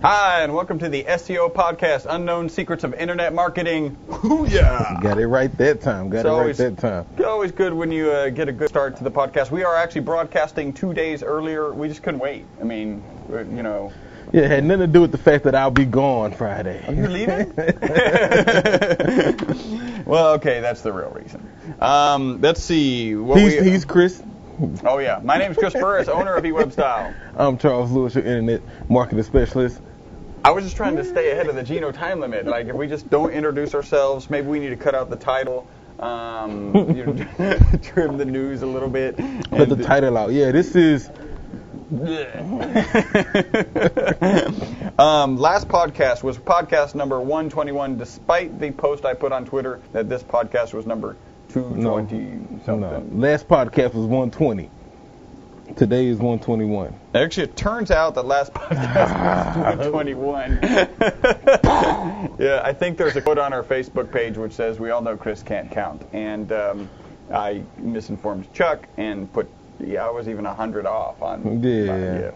Hi, and welcome to the SEO podcast, Unknown Secrets of Internet Marketing. Ooh, yeah. Got it right that time. Always good when you get a good start to the podcast. We are actually broadcasting 2 days earlier. We just couldn't wait. I mean, you know. Yeah, it had nothing to do with the fact that I'll be gone Friday. Are you leaving? Well, okay, that's the real reason. Let's see. He's Chris. Oh, yeah. My name is Chris Burris, owner of eWebStyle. I'm Charles Lewis, your internet marketing specialist. I was just trying to stay ahead of the Geno time limit. Like, if we just don't introduce ourselves, maybe we need to cut out the title, trim the news a little bit. Put the title out. Yeah, this is... Last podcast was podcast number 121, despite the post I put on Twitter that this podcast was number 220 something. No. Last podcast was 120. Today is 121. Actually, it turns out that last podcast was 121. Yeah, I think there's a quote on our Facebook page which says, "We all know Chris can't count." And I misinformed Chuck and put, I was even 100 off on. Yeah.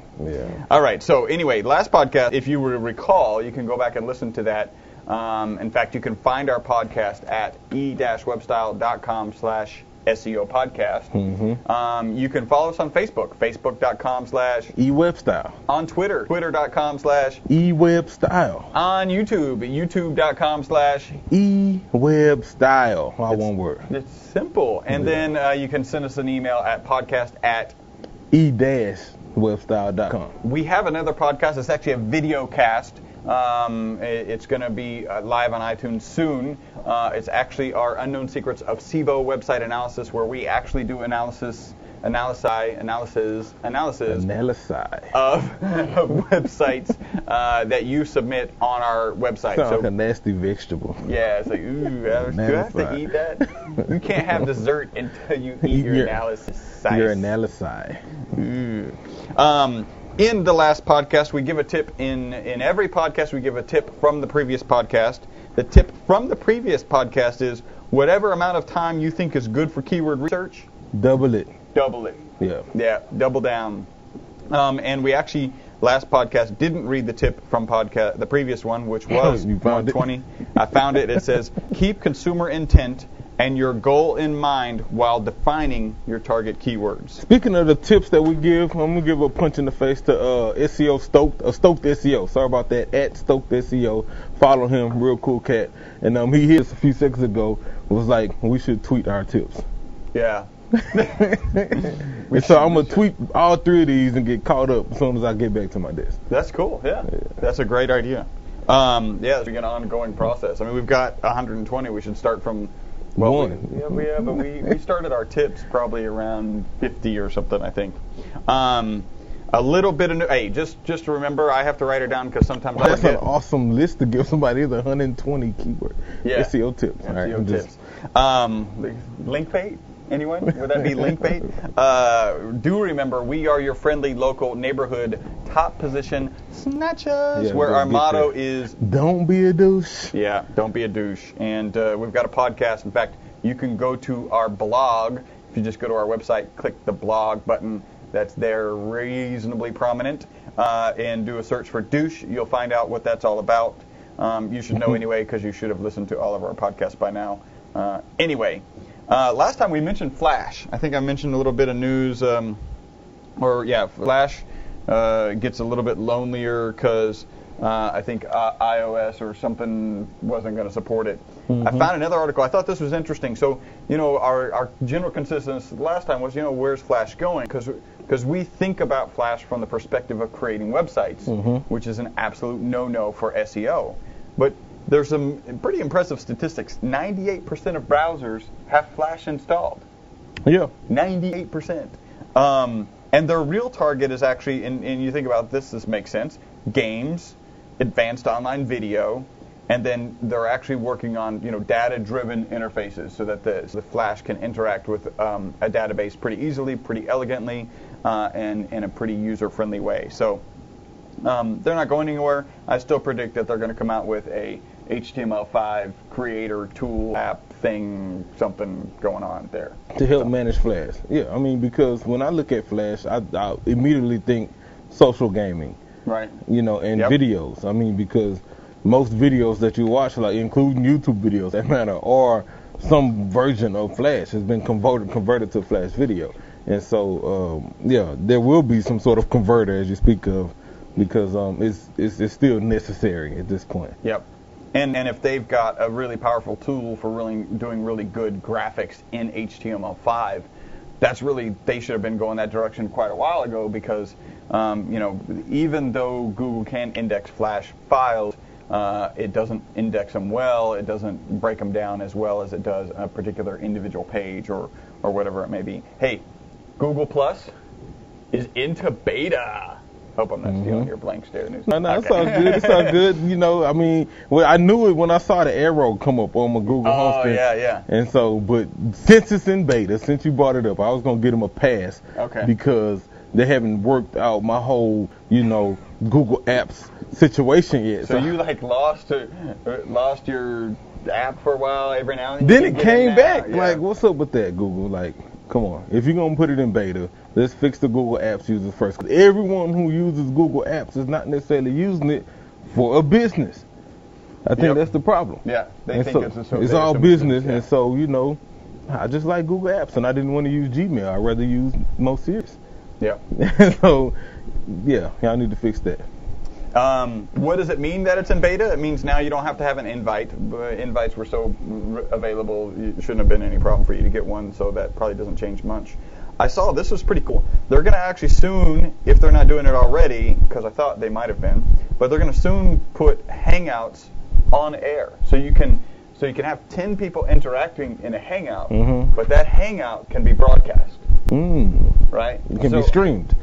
All right. So anyway, last podcast, if you were to recall, you can go back and listen to that. In fact, you can find our podcast at e-webstyle.com/SEO podcast. Mm-hmm. You can follow us on Facebook, facebook.com/eWebstyle. On Twitter, twitter.com/eWebstyle. On YouTube, youtube.com/eWebstyle. All one word. It's simple. And then you can send us an email at podcast@e-webstyle.com. We have another podcast. It's actually a video cast. It's going to be live on iTunes soon. It's actually our Unknown Secrets of SEO website analysis, where we actually do analysis of websites that you submit on our website. Sounds like a nasty vegetable. Yeah, it's like, ooh, do I have to eat that? You can't have dessert until you eat your analysis. Your analysis. In the last podcast, we give a tip. In every podcast, we give a tip from the previous podcast. The tip from the previous podcast is whatever amount of time you think is good for keyword research, double it. Yeah, double down. And we actually, last podcast, didn't read the tip from the previous one, which was 120. I found it. It says, keep consumer intent and your goal in mind while defining your target keywords. Speaking of the tips that we give, I'm going to give a punch in the face to SEO Stoked SEO. Sorry about that, at Stoked SEO. Follow him, real cool cat. And he hit us a few seconds ago, was like, we should tweet our tips. Yeah. So I'm going to tweet all three of these and get caught up as soon as I get back to my desk. That's cool, yeah. That's a great idea. It's an ongoing process. I mean, we've got 120. We should start from... But we started our tips probably around 50 or something, I think. A little bit of just to remember, I have to write it down because sometimes I forget. That's an awesome list to give somebody, the 120 keyword SEO tips. SEO tips. Link bait? Anyone? Would that be link bait? Do remember, we are your friendly local neighborhood top position snatchers, where our motto is... Don't be a douche. Yeah, don't be a douche. And we've got a podcast. In fact, you can go to our blog. If you just go to our website, click the blog button that's there, reasonably prominent, and do a search for douche. You'll find out what that's all about. You should know anyway, because you should have listened to all of our podcasts by now. Anyway... last time we mentioned Flash. I think I mentioned a little bit of news, Flash gets a little bit lonelier because I think iOS or something wasn't going to support it. Mm-hmm. I found another article. I thought this was interesting. So, our general consensus last time was, where's Flash going? Because we think about Flash from the perspective of creating websites, which is an absolute no-no for SEO. But there's some pretty impressive statistics. 98% of browsers have Flash installed. Yeah. 98%. And their real target is actually, and you think about this makes sense, games, advanced online video, and then they're actually working on, data-driven interfaces so that the Flash can interact with a database pretty easily, pretty elegantly, and in a pretty user-friendly way. So they're not going anywhere. I still predict that they're going to come out with a HTML5 creator tool app thing, something going on there. To help manage Flash. Yeah, I mean, because when I look at Flash, I immediately think social gaming. Right. And videos. I mean, because most videos that you watch, like including YouTube videos, that matter, are some version of Flash has been converted to Flash video. And so, there will be some sort of converter, as you speak of, because it's still necessary at this point. Yep. And if they've got a really powerful tool for really doing really good graphics in HTML5, they should have been going that direction quite a while ago, because even though Google can index Flash files, it doesn't index them well. It doesn't break them down as well as it does a particular individual page or whatever it may be. Hey, Google Plus is into beta. Hope I'm not stealing your blank stare news. No, it's all good. It's all good. I mean, I knew it when I saw the arrow come up on my Google Home screen. Oh, yeah. And so, but since it's in beta, since you brought it up, I was going to get them a pass. Okay. Because they haven't worked out my whole, Google Apps situation yet. So you lost your app for a while every now and then? Then it came back. Yeah. Like, what's up with that, Google? Like, come on. If you're going to put it in beta, let's fix the Google Apps users first. 'Cause everyone who uses Google Apps is not necessarily using it for a business. I think that's the problem. Yeah, they think it's all business. Yeah. And so, I just like Google Apps, and I didn't want to use Gmail. I'd rather use Most Serious. Yeah. So, y'all need to fix that. What does it mean that it's in beta? It means now you don't have to have an invite. Invites were so available, it shouldn't have been any problem for you to get one, so that probably doesn't change much. I saw this was pretty cool. They're going to actually soon, if they're not doing it already, because I thought they might have been, but they're going to soon put Hangouts on air. So you can have 10 people interacting in a Hangout, but that Hangout can be broadcast. Right? It can be streamed.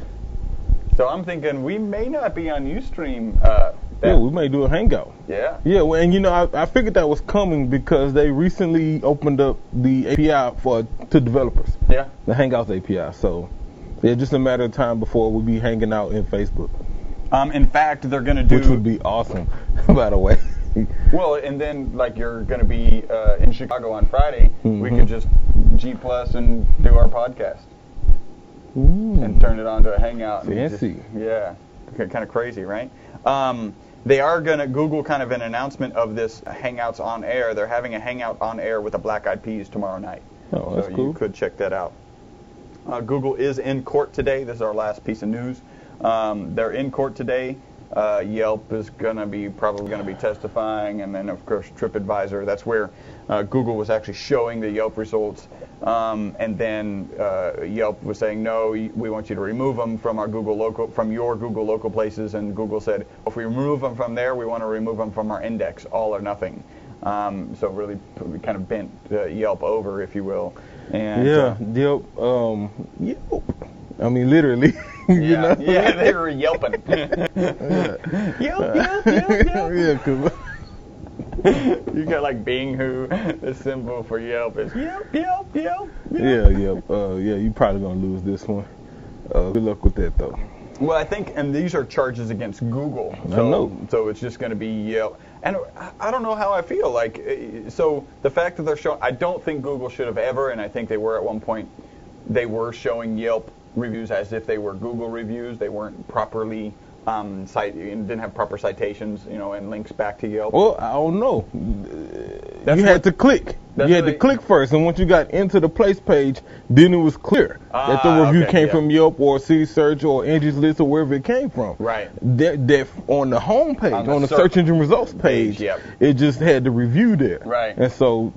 So I'm thinking we may not be on Ustream. We may do a Hangout. Yeah. Yeah, well, and I figured that was coming because they recently opened up the API to developers. Yeah. The Hangouts API. So it's just a matter of time before we'll be hanging out in Facebook. In fact, they're going to do... Which would be awesome, by the way. Well, and then, you're going to be in Chicago on Friday, we could just G+ and do our podcast. And turn it onto a Hangout. Fancy. Kind of crazy, right? They are going to, Google kind of an announcement of this Hangouts on air. They're having a Hangout on air with the Black Eyed Peas tomorrow night. Oh, that's cool. You could check that out. Google is in court today. This is our last piece of news. They're in court today. Yelp is probably going to be testifying, and then of course TripAdvisor. That's where Google was actually showing the Yelp results, and then Yelp was saying, no, we want you to remove them from your Google local places, and Google said, if we remove them from there, we want to remove them from our index, all or nothing. So really kind of bent Yelp over, if you will. And Yelp. I mean, literally. Yeah, they were yelping. Yelp. Yeah, cause you got Bing, who the symbol for Yelp is Yelp. Yeah, you probably gonna lose this one. Good luck with that though. Well, I think, and these are charges against Google. So, I know. So it's just going to be Yelp. And I don't know how I feel. So the fact that they're showing, I don't think Google should have ever, and I think they were at one point, they were showing Yelp reviews as if they were Google reviews. They weren't properly didn't have proper citations, and links back to Yelp. Well, I don't know. You had to click. You had to click first, and once you got into the place page, then it was clear that the review came from Yelp or City Search or Angie's List or wherever it came from. Right. That on the home page, on the search engine results page, it just had the review there. Right. And so,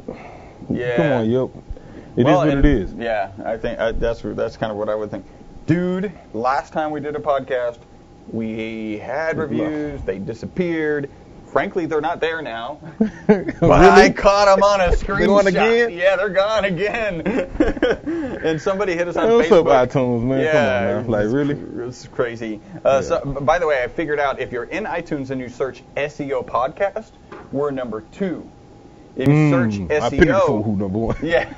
come on, Yelp. It is what it is. Yeah, I think that's kind of what I would think. Dude, last time we did a podcast, we had reviews. They disappeared. Frankly, they're not there now. But really? I caught them on a screenshot. They're gone again? Yeah, they're gone again. And somebody hit us on What's Facebook. What's up, iTunes, man? Yeah, come on, man. Really? It's crazy. So, by the way, I figured out if you're in iTunes and you search SEO podcast, we're number 2. If you search SEO, I pity the fool who number 1. Yeah.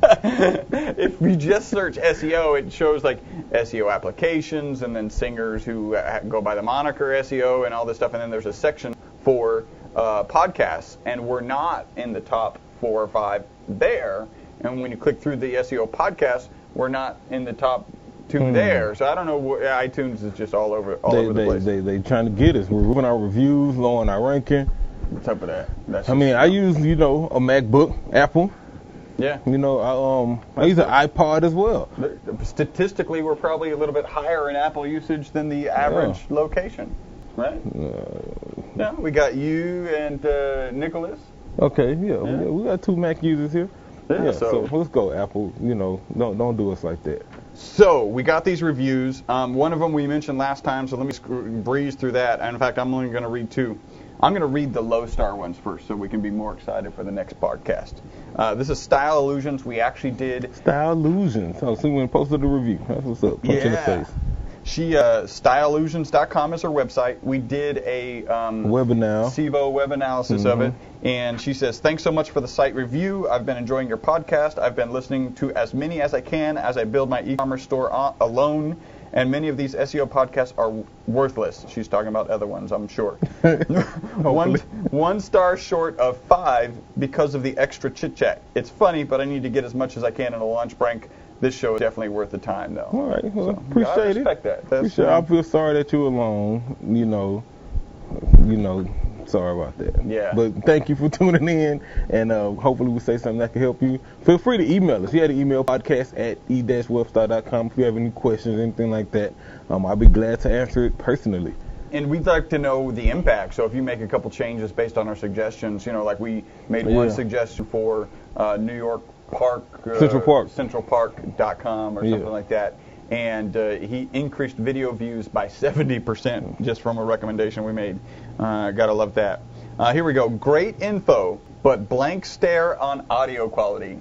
If you just search SEO, it shows SEO applications and then singers who go by the moniker SEO and all this stuff. And then there's a section for podcasts, and we're not in the top 4 or 5 there. And when you click through the SEO podcast, we're not in the top 2 there. So I don't know. iTunes is just all over the place. They trying to get us. We're moving our reviews, lowering our ranking. What's up with that? I use a MacBook, Apple. Yeah. I use an iPod as well. Statistically, we're probably a little bit higher in Apple usage than the average location, right? Yeah, we got you and Nicholas. Okay, we got 2 Mac users here. Yeah, so let's go, Apple. Don't do us like that. So we got these reviews. One of them we mentioned last time, so let me breeze through that. And in fact, I'm only going to read 2. I'm going to read the low star ones first so we can be more excited for the next podcast. This is Style Illusions. We actually did... Style Illusions. Oh, so we went and posted a review. That's what's up. Punch in the face. StyleIllusions.com is her website. We did a SIVO web analysis of it, and she says, thanks so much for the site review. I've been enjoying your podcast. I've been listening to as many as I can as I build my e-commerce store alone, and many of these SEO podcasts are worthless. She's talking about other ones, I'm sure. 1 star short of 5 because of the extra chit-chat. It's funny, but I need to get as much as I can in a lunch break. This show is definitely worth the time, though. All right. Well, appreciate I respect that. I feel sorry that you're alone. Sorry about that. Yeah. But thank you for tuning in, and hopefully we'll say something that can help you. Feel free to email us. You had an email, podcast@e-webstar.com. If you have any questions, anything like that, I'll be glad to answer it personally. And we'd like to know the impact. So if you make a couple changes based on our suggestions, like we made one suggestion for New York Park, centralpark.com or something like that, and he increased video views by 70% just from a recommendation we made. Gotta love that. Here we go. Great info, but blank stare on audio quality.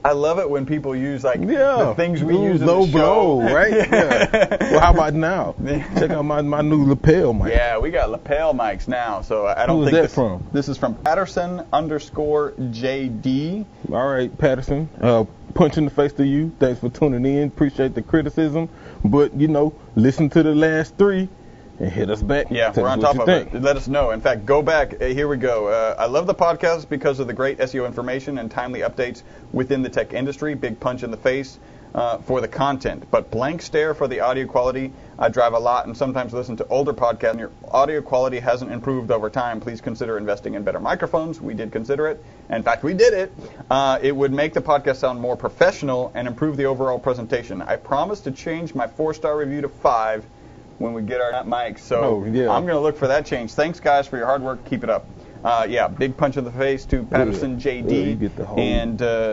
I love it when people use the things we use in the show. Right? Yeah. Well, how about now? Check out my new lapel mic. Yeah, we got lapel mics now. So I don't think this that from? This is from Patterson_JD. All right, Patterson. Punch in the face to you. Thanks for tuning in. Appreciate the criticism. But listen to the last 3. And hit us back. Yeah, we're on top of it. Let us know. In fact, go back. Here we go. I love the podcast because of the great SEO information and timely updates within the tech industry. Big punch in the face for the content. But blank stare for the audio quality. I drive a lot and sometimes listen to older podcasts, and your audio quality hasn't improved over time. Please consider investing in better microphones. We did consider it. In fact, we did it. It would make the podcast sound more professional and improve the overall presentation. I promise to change my 4-star review to 5 when we get our mics. So I'm going to look for that change. Thanks, guys, for your hard work. Keep it up. Big punch in the face to Patterson JD. You get the whole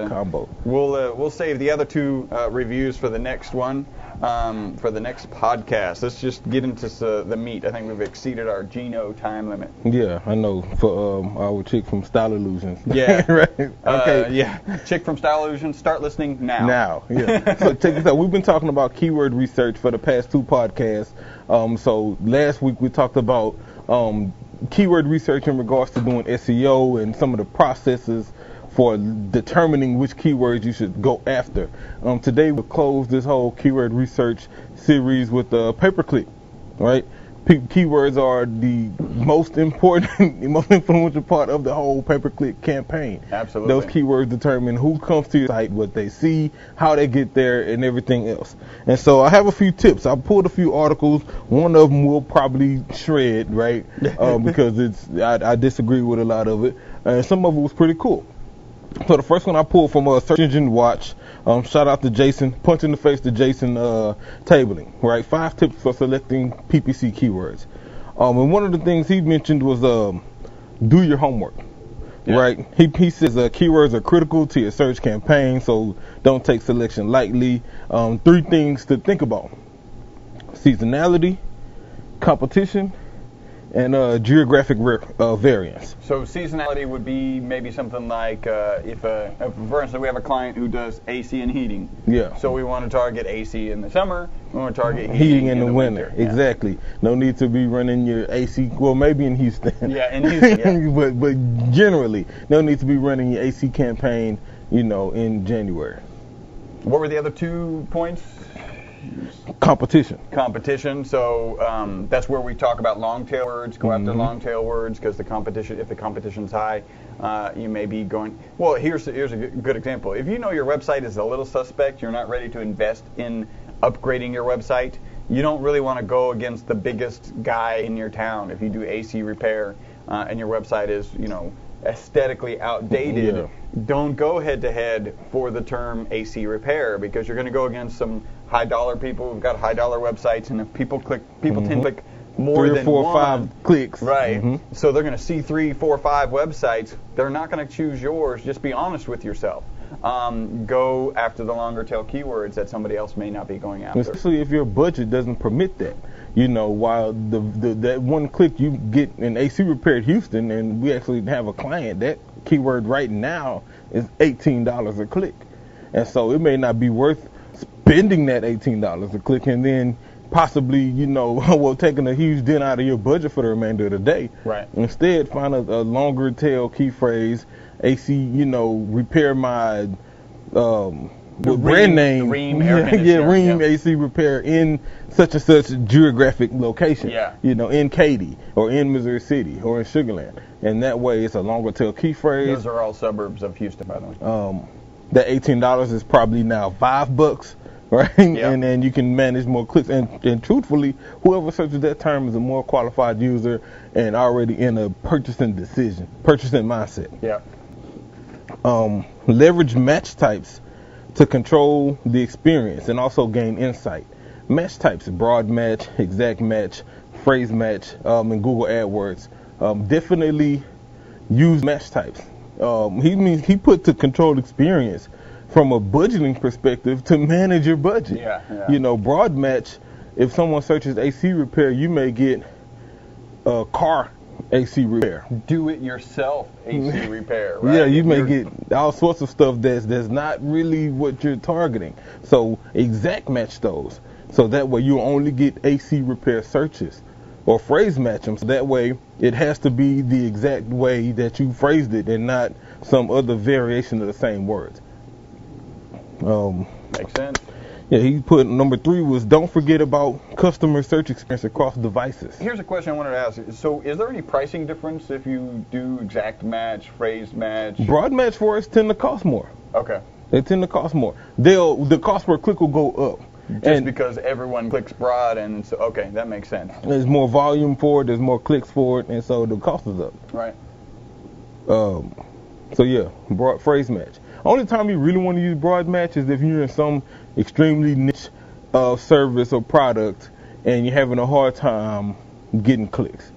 combo. We'll save the other 2 reviews for the next one, for the next podcast. Let's just get into the meat. I think we've exceeded our Geno time limit. Yeah, I know. For our chick from Style Illusions. Yeah. Right. Okay. Chick from Style Illusions. Start listening now. Yeah. So check this out. We've been talking about keyword research for the past 2 podcasts. So last week we talked about keyword research in regards to doing SEO and some of the processes for determining which keywords you should go after. Today we'll close this whole keyword research series with a pay-per-click, right? Keywords are the most important, most influential part of the whole pay-per-click campaign. Absolutely. Those keywords determine who comes to your site, what they see, how they get there, and everything else. And so I have a few tips. I pulled a few articles. One of them will probably shred, right? Because I disagree with a lot of it. And some of it was pretty cool. So the first one I pulled from Search Engine Watch. Shout out to Jason. Punch in the face to Jason Tabling. Right, 5 tips for selecting PPC keywords. And one of the things he mentioned was do your homework. Yeah. Right. He says keywords are critical to your search campaign, so don't take selection lightly. 3 things to think about: seasonality, competition, and geographic variance. So seasonality would be maybe something like if for instance, we have a client who does AC and heating. Yeah. So we want to target AC in the summer. We want to target heating in the winter. Yeah. Exactly. No need to be running your AC. Well, maybe in Houston. Yeah, in Houston. Yeah. but generally, no need to be running your AC campaign, in January. What were the other 2 points? Competition. So that's where we talk about long tail words. Go after long tail words because if the competition's high, you may be going. Well, here's a good example. If you know your website is a little suspect, you're not ready to invest in upgrading your website. You don't really want to go against the biggest guy in your town. If you do AC repair and your website is, aesthetically outdated, don't go head to head for the term AC repair because you're going to go against some high dollar people who've got high dollar websites, and if people tend to click more 3 than or 4 or 1 5 clicks, right? So they're going to see 3, 4, 5 websites. They're not going to choose yours. Just be honest with yourself. Go after the longer tail keywords that somebody else may not be going after. Especially if your budget doesn't permit that. While that one click you get in AC repair at Houston, and we actually have a client, that keyword right now is $18 a click. And so it may not be worth spending that $18 a click and then possibly, taking a huge dent out of your budget for the remainder of the day. Right. Instead, find a longer tail key phrase, AC, repair my brand name. Ream air conditioner. Ream AC repair in such and such geographic location. Yeah. In Katy or in Missouri City or in Sugar Land. And that way it's a longer tail key phrase. Those are all suburbs of Houston, by the way. That $18 is probably now $5, right? Yeah. And then you can manage more clicks. And truthfully, whoever searches that term is a more qualified user and already in a purchasing mindset. Yeah. Leverage match types to control the experience and also gain insight. Match types: broad match, exact match, phrase match, and Google AdWords. Definitely use match types. He put to control experience from a budgeting perspective to manage your budget. Yeah. Broad match, if someone searches AC repair, you may get car AC repair. Do it yourself AC repair, right? Yeah, you may get all sorts of stuff that's not really what you're targeting. So exact match those. So that way you only get AC repair searches, or phrase match them. So that way it has to be the exact way that you phrased it and not some other variation of the same words. Makes sense. Yeah, he put number 3 was don't forget about customer search experience across devices. Here's a question I wanted to ask. So is there any pricing difference if you do exact match, phrase match? Broad match for us tend to cost more. Okay. They tend to cost more. The cost per click will go up. Just because everyone clicks broad, and so, okay, that makes sense. There's more volume for it, there's more clicks for it, and so the cost is up. Right. So yeah, broad phrase match. Only time you really want to use broad match is if you're in some extremely niche service or product and you're having a hard time getting clicks.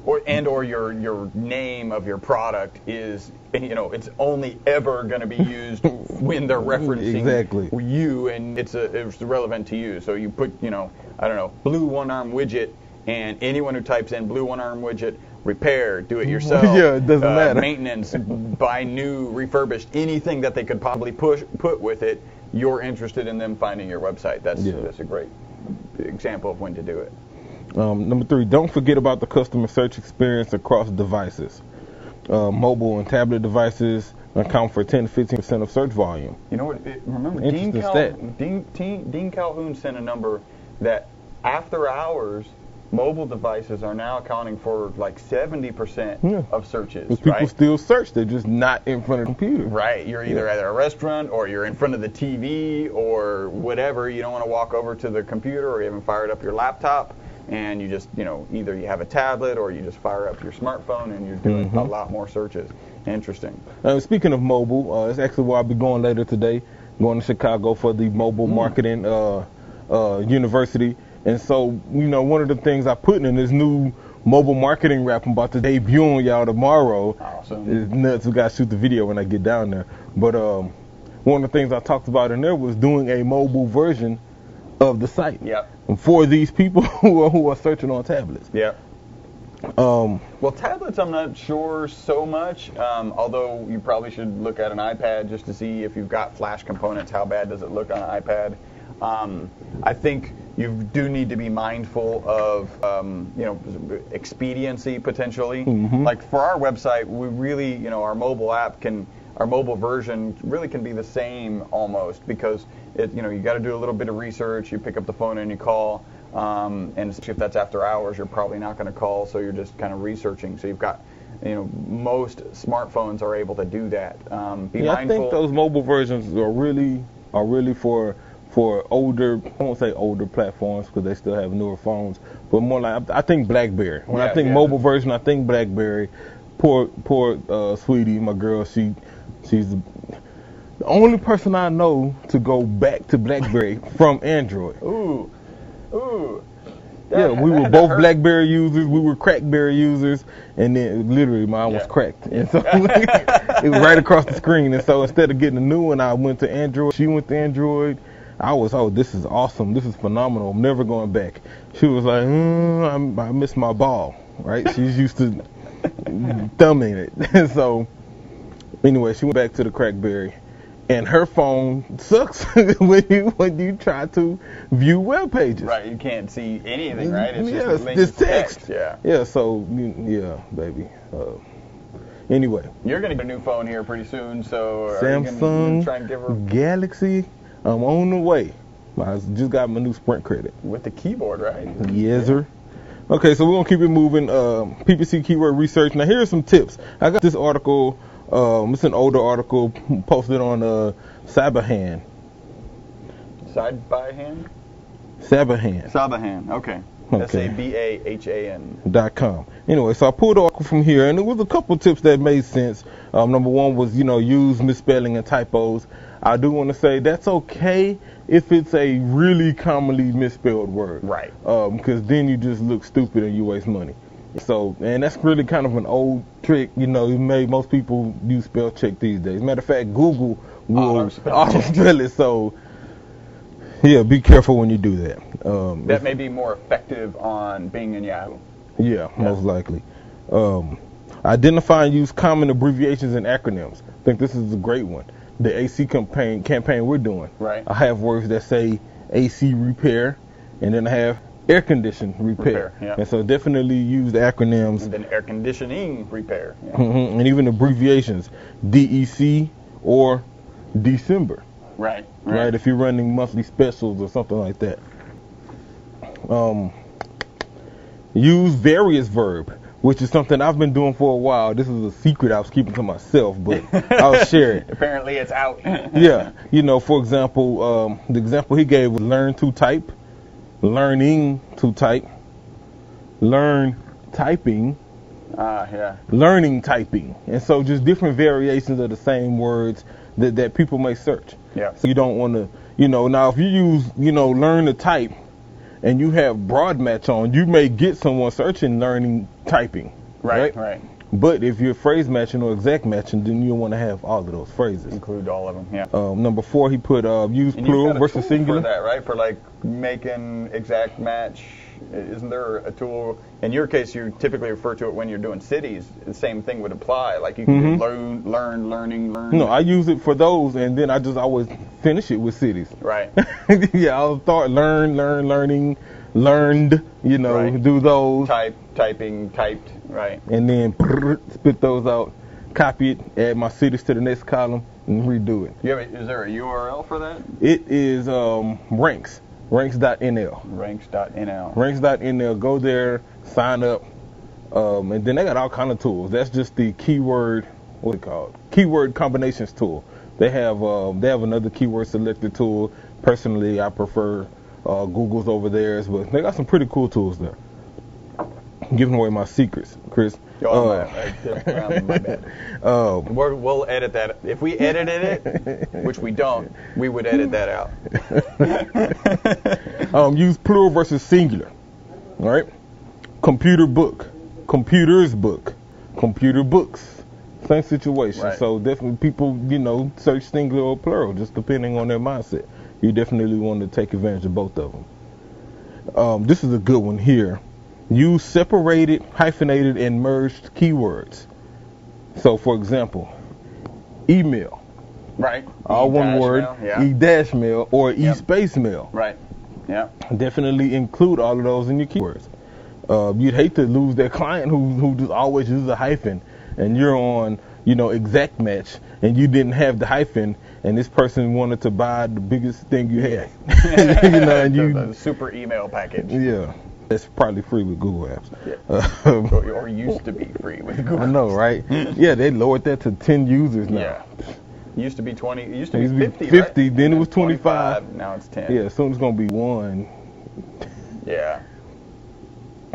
Or your name of your product is, it's only ever going to be used when they're referencing you, and it's relevant to you. So you put, blue one-arm widget, and anyone who types in blue one-arm widget, repair, do it yourself, yeah, it doesn't matter. Maintenance, buy new, refurbished, anything that they could possibly put with it, you're interested in them finding your website. That's a great example of when to do it. Number 3, don't forget about the customer search experience across devices. Mobile and tablet devices account for 10 to 15% of search volume. You know what? Remember, Dean Calhoun sent a number that after hours, mobile devices are now accounting for like 70% of searches. People still search, they're just not in front of the computer. Right. You're either at a restaurant or you're in front of the TV or whatever. You don't want to walk over to the computer, or you haven't fired up your laptop. And you just, either you have a tablet or you just fire up your smartphone and you're doing a lot more searches. Interesting. Speaking of mobile, it's actually where I'll be going later today, going to Chicago for the mobile marketing university. And so, one of the things I put in this new mobile marketing rap I'm about to debut on y'all tomorrow. Awesome. It's nuts. We got to shoot the video when I get down there. But one of the things I talked about in there was doing a mobile version of the site. Yep. For these people who are searching on tablets. Yeah. Well, tablets I'm not sure so much, although you probably should look at an iPad just to see if you've got flash components, how bad does it look on an iPad. I think you do need to be mindful of, expediency potentially. Like for our website, we really, our mobile app can our mobile version really can be the same almost, because you got to do a little bit of research. You pick up the phone and you call, and especially if that's after hours, you're probably not going to call, so you're just kind of researching. So you've got, most smartphones are able to do that. Be mindful. I think those mobile versions are really for older, I won't say older platforms because they still have newer phones, but more like, I think BlackBerry. When I think mobile version, I think BlackBerry. Poor sweetie, my girl, she's the only person I know to go back to BlackBerry from Android. Ooh. Yeah, we were both BlackBerry users. We were Crackberry users, and then literally mine was cracked, and so it was right across the screen. And so instead of getting a new one, I went to Android. She went to Android. I was, this is awesome. This is phenomenal. I'm never going back. She was like, I miss my ball. Right? She's used to thumbing it. And so anyway, she went back to the Crackberry. And her phone sucks when you try to view web pages. Right, you can't see anything, right? It's just text. Yeah. Yeah. So baby. Anyway, you're gonna get a new phone here pretty soon. So Samsung try and give her Galaxy. I'm on the way. I just got my new Sprint credit with the keyboard, right? Yes, sir. Okay, so we're gonna keep it moving. PPC keyword research. Now here are some tips. I got this article. It's an older article posted on Sabahan. Sabahan? Sabahan. Okay. SABAHAN.com. Anyway, so I pulled the article from here, and there was a couple tips that made sense. Number one was, use misspelling and typos. I do want to say that's okay if it's a really commonly misspelled word. Right. Because then you just look stupid and you waste money. So, and that's really kind of an old trick, most people use spell check these days. Matter of fact, Google will auto-spell it, so yeah, be careful when you do that. That may be more effective on Bing and Yahoo. Yeah, most likely. Identify and use common abbreviations and acronyms. I think this is a great one. The AC campaign we're doing. Right. I have words that say AC repair, and then I have air condition repair. And so definitely use the acronyms. And then air conditioning repair. Yeah. And even abbreviations, DEC or December. Right. If you're running monthly specials or something like that. Use various verb, which is something I've been doing for a while. This is a secret I was keeping to myself, but I'll share it. Apparently it's out. Yeah. For example, the example he gave was learn to type. Learning to type, learn typing, learning typing, and so just different variations of the same words that people may search. Yeah. So you don't want to, now if you use, learn to type, and you have broad match on, you may get someone searching learning typing. Right. But if you're phrase matching or exact matching, then you want to have all of those phrases. Include all of them, yeah. Number 4, he put use plural versus singular. For that, right? For like making exact match, isn't there a tool? In your case, you typically refer to it when you're doing cities. The same thing would apply. Like you can do learning. No, I use it for those, and then I just always finish it with cities. Right. Yeah, I'll start learning, learned, do those. Typing, typed, right. And then spit those out, copy it, add my cities to the next column, and redo it. Is there a URL for that? It is ranks.nl. Ranks.nl. Go there, sign up, and then they got all kind of tools. That's just the keyword, what's it called? Keyword combinations tool. They have another keyword selector tool. Personally, I prefer Google's over theirs, but they got some pretty cool tools there. Giving away my secrets, Chris. My bad. We'll edit that. If we edited it, which we don't, we would edit that out. Use plural versus singular. All right. Computer book, computers book, computer books. Same situation. Right. So definitely people, search singular or plural, just depending on their mindset. You definitely want to take advantage of both of them. This is a good one here. Use separated, hyphenated, and merged keywords. So, for example, email. Right. All one word. E-mail or e-space mail. Right. Yeah. Definitely include all of those in your keywords. You'd hate to lose that client who just always uses a hyphen, and you're on, exact match, and you didn't have the hyphen, and this person wanted to buy the biggest thing you had. And the super email package. Yeah. It's probably free with Google Apps. Yeah. Or used to be free with Google Apps. I know, right? Yeah, they lowered that to 10 users now. Yeah. Used to be 20. It used to be 50, 50, right? then it was 25. Now it's 10. Yeah, soon it's going to be 1. Yeah.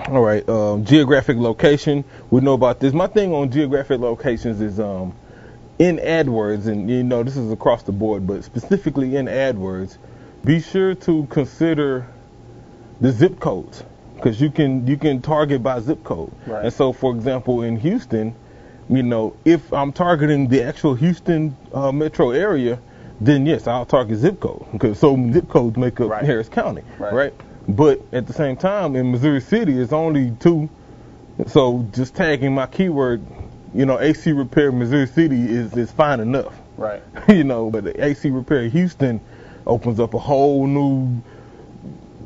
All right. Geographic location. We know about this. My thing on geographic locations is in AdWords, and this is across the board, but specifically in AdWords, be sure to consider the zip codes, because you can target by zip code. Right. And so, for example, in Houston, if I'm targeting the actual Houston metro area, then yes, I'll target zip code, because so many zip codes make up Harris County, right? But at the same time, in Missouri City, it's only 2, so just tagging my keyword, AC repair Missouri City is fine enough, right? But the AC repair Houston opens up a whole new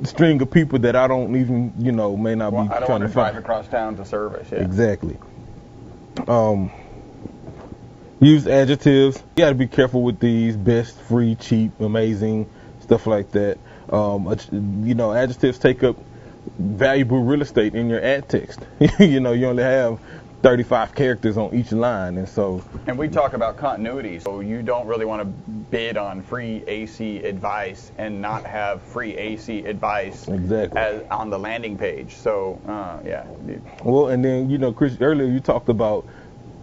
string of people that I don't even, may not be trying to find. I don't want to drive across town to service. Yeah. Exactly. Use adjectives. You got to be careful with these: best, free, cheap, amazing, stuff like that. Adjectives take up valuable real estate in your ad text. You only have 35 characters on each line, and we talk about continuity, so you don't really want to bid on free AC advice and not have free AC advice on the landing page. So yeah. Well, and then Chris, earlier you talked about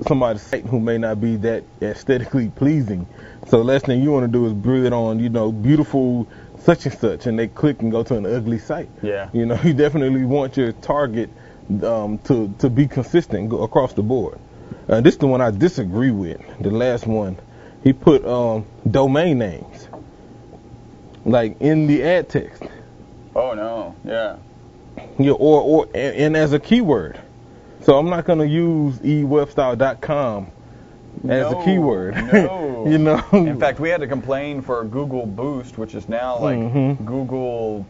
somebody's site who may not be that aesthetically pleasing. So the last thing you want to do is bid on beautiful such and such, and they click and go to an ugly site. Yeah. You definitely want your target to be consistent across the board. This is the one I disagree with. The last one, he put domain names like in the ad text. Oh no, yeah. Or as a keyword. So I'm not gonna use ewebstyle.com as a keyword. No. In fact, we had to complain for Google Boost, which is now like Google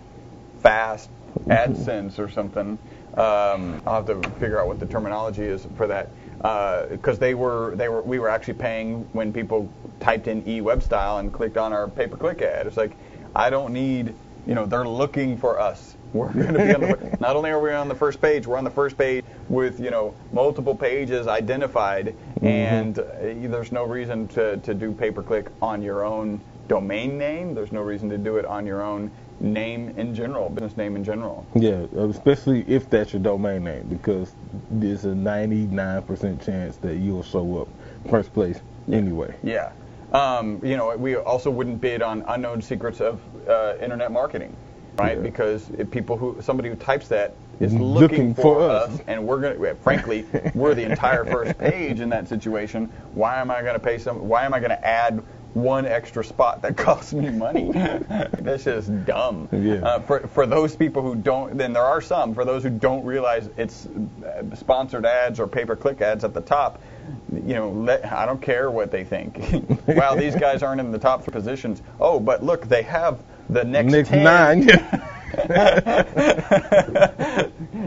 Fast AdSense or something. I'll have to figure out what the terminology is for that, because we were actually paying when people typed in eWebStyle and clicked on our pay-per-click ad. It's like, I don't need, they're looking for us. We're going to be on not only are we on the first page, we're on the first page with multiple pages identified, and there's no reason to do pay-per-click on your own domain name. There's no reason to do it on your own name in general, business name in general. Yeah, especially if that's your domain name, because there's a 99% chance that you'll show up first place anyway. Yeah. We also wouldn't bid on unknown secrets of internet marketing, right? Yeah. Because somebody who types that is looking for us, and frankly, we're the entire first page in that situation. Why am I going to add one extra spot that costs me money? That's just dumb. Yeah. For those people who don't, then there are some. For those who don't realize it's sponsored ads or pay-per-click ads at the top, I don't care what they think. Wow, these guys aren't in the top 3 positions. Oh, but look, they have the next 10. 9.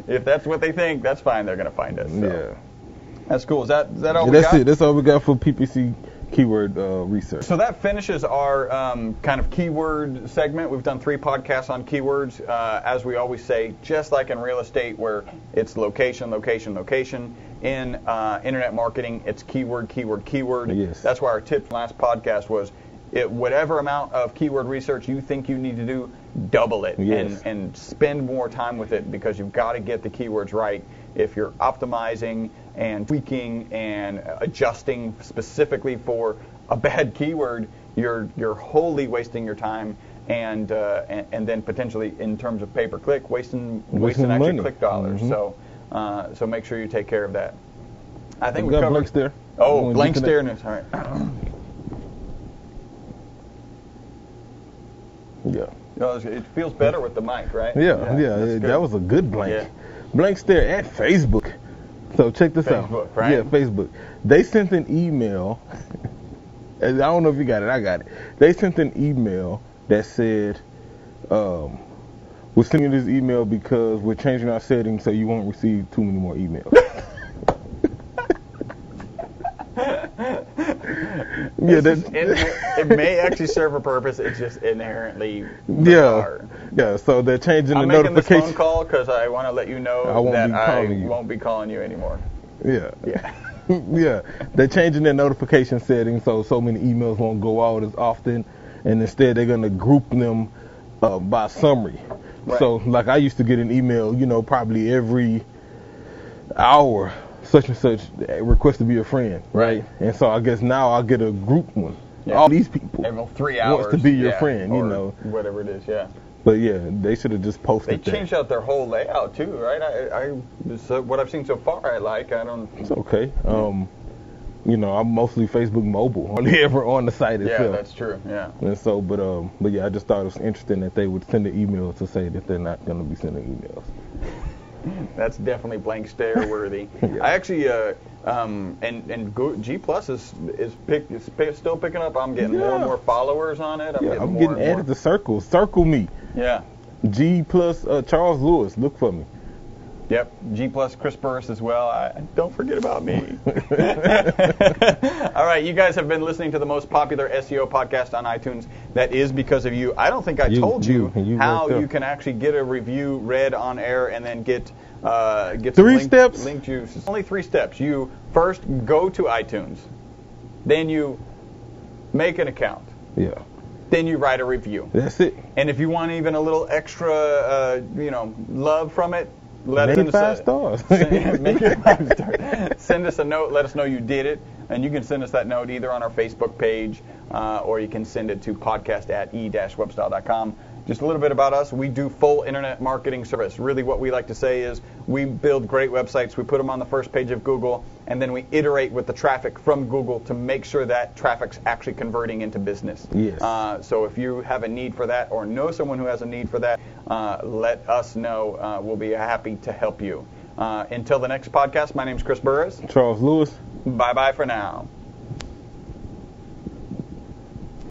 If that's what they think, that's fine. They're going to find us. So. Yeah. That's cool. Is that all we got? That's it. That's all we got for PPC keyword research. So that finishes our kind of keyword segment. We've done 3 podcasts on keywords. As we always say, just like in real estate where it's location, location, location, in internet marketing, it's keyword, keyword, keyword. Yes. That's why our tip from last podcast was whatever amount of keyword research you think you need to do, double it. Yes. and spend more time with it, because you've got to get the keywords right. If you're optimizing and tweaking and adjusting specifically for a bad keyword, you're wholly wasting your time, and then potentially in terms of pay-per-click, wasting actually money. Click dollars. So make sure you take care of that. I think we covered blank stare. Oh, blank stare. All right. Yeah. It feels better with the mic, right? Yeah. That was a good blank. Yeah. Blank stare at Facebook. So check this out. Facebook, right? Yeah, Facebook. They sent an email. I don't know if you got it. I got it. They sent an email that said, we're sending this email because we're changing our settings so you won't receive too many more emails. It may actually serve a purpose. It's just inherently bizarre. Yeah. So they're changing the I'm notification. making this phone call because I want to let you know I won't be calling you anymore. Yeah. Yeah. Yeah. They're changing their notification settings so many emails won't go out as often, and instead they're gonna group them by summary. Right. So like I used to get an email, probably every hour, such and such request to be a friend, right? And so I guess now I'll get a group one. Yeah. All these people every 3 hours wants to be your friend, or whatever it is, yeah. But yeah, they should have just posted. They changed out their whole layout too, right? What I've seen so far, I like. I don't. It's okay. I'm mostly Facebook mobile, only ever on the site itself. Yeah, that's true. Yeah. And so, but yeah, I just thought it was interesting that they would send an email to say that they're not going to be sending emails. That's definitely blank stare worthy. Yeah. I actually and G Plus is still picking up. I'm getting more and more followers on it. I'm getting added to Circle. Circle me. Yeah. G Plus Charles Lewis. Look for me. Yep. G Plus Chris Burris as well. Don't forget about me. All right, you guys have been listening to the most popular SEO podcast on iTunes. That is because of you. I don't think I told you how you can actually get a review read on air and then get three steps. Link juice. It's only 3 steps. You first go to iTunes, then you make an account. Yeah. Then you write a review. That's it. And if you want even a little extra, love from it, make it 5 stars. Make it 5 stars. Send us a note. Let us know you did it. And you can send us that note either on our Facebook page or you can send it to podcast@e-webstyle.com. Just a little bit about us. We do full internet marketing service. Really what we like to say is we build great websites. We put them on the first page of Google, and then we iterate with the traffic from Google to make sure that traffic's actually converting into business. Yes. So if you have a need for that or know someone who has a need for that, let us know. We'll be happy to help you. Until the next podcast, my name is Chris Burris. Charles Lewis. Bye-bye for now.